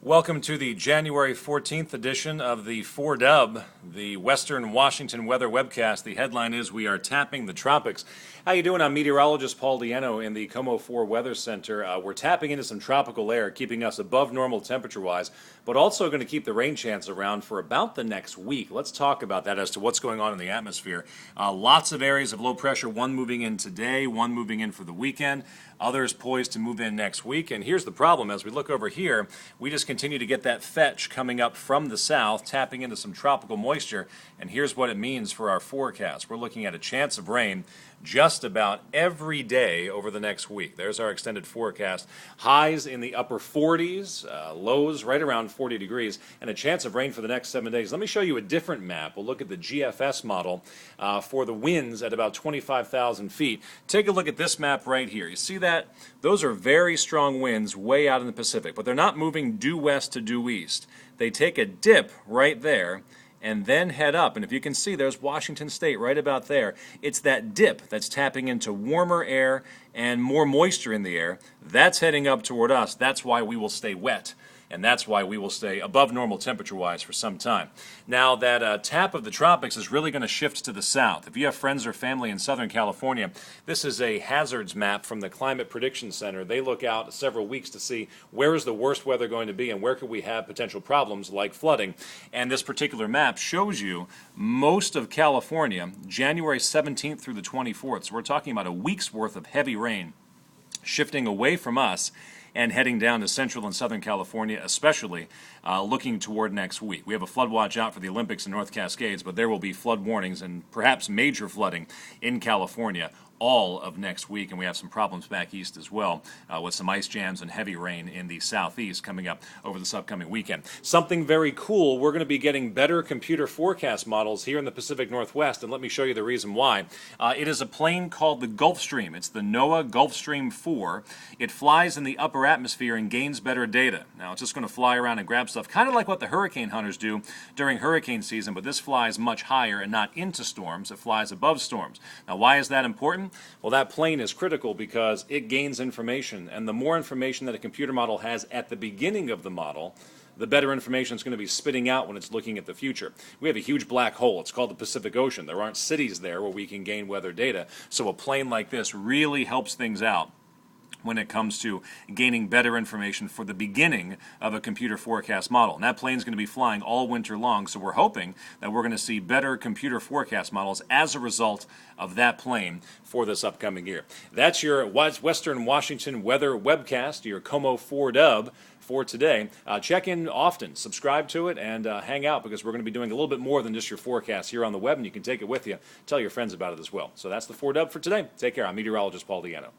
Welcome to the January 14th edition of the 4Dub, the Western Washington Weather Webcast. The headline is "We are tapping the tropics." How you doing? I'm meteorologist Paul Diano in the KOMO 4 Weather Center. We're tapping into some tropical air, keeping us above normal temperature-wise, but also going to keep the rain chance around for about the next week. Let's talk about that as to what's going on in the atmosphere. Lots of areas of low pressure, one moving in today, one moving in for the weekend, others poised to move in next week. And here's the problem. As we look over here, we just continue to get that fetch coming up from the south, tapping into some tropical moisture. And here's what it means for our forecast. We're looking at a chance of rain just about every day over the next week. There's our extended forecast. Highs in the upper 40s, lows right around 40 degrees, and a chance of rain for the next 7 days. Let me show you a different map. We'll look at the GFS model for the winds at about 25,000 feet. Take a look at this map right here. You see that? Those are very strong winds way out in the Pacific, but they're not moving due west to due east. They take a dip right there and then head up. And if you can see, there's Washington State right about there. It's that dip that's tapping into warmer air and more moisture in the air. That's heading up toward us. That's why we will stay wet. And that's why we will stay above normal temperature-wise for some time. Now, that tap of the tropics is really going to shift to the south. If you have friends or family in Southern California, this is a hazards map from the Climate Prediction Center. They look out several weeks to see where is the worst weather going to be and where could we have potential problems like flooding. And this particular map shows you most of California, January 17th through the 24th. So we're talking about a week's worth of heavy rain shifting away from us and heading down to Central and Southern California, especially looking toward next week. We have a flood watch out for the Olympics in North Cascades, but there will be flood warnings and perhaps major flooding in California all of next week, and we have some problems back east as well with some ice jams and heavy rain in the southeast coming up over this upcoming weekend. Something very cool, we're going to be getting better computer forecast models here in the Pacific Northwest, and let me show you the reason why. It is a plane called the Gulfstream. It's the NOAA Gulfstream 4. It flies in the upper atmosphere and gains better data. Now, it's just going to fly around and grab stuff, kind of like what the hurricane hunters do during hurricane season, but this flies much higher and not into storms. It flies above storms. Now, why is that important? Well, that plane is critical because it gains information, and the more information that a computer model has at the beginning of the model, the better information it's going to be spitting out when it's looking at the future. We have a huge black hole. It's called the Pacific Ocean. There aren't cities there where we can gain weather data, so a plane like this really helps things out when it comes to gaining better information for the beginning of a computer forecast model. And that plane's going to be flying all winter long, so we're hoping that we're going to see better computer forecast models as a result of that plane for this upcoming year. That's your Western Washington Weather Webcast, your KOMO 4Dub for today. Check in often, subscribe to it, and hang out because we're going to be doing a little bit more than just your forecast here on the web, and you can take it with you. Tell your friends about it as well. So that's the 4Dub for today. Take care. I'm meteorologist Paul Diano.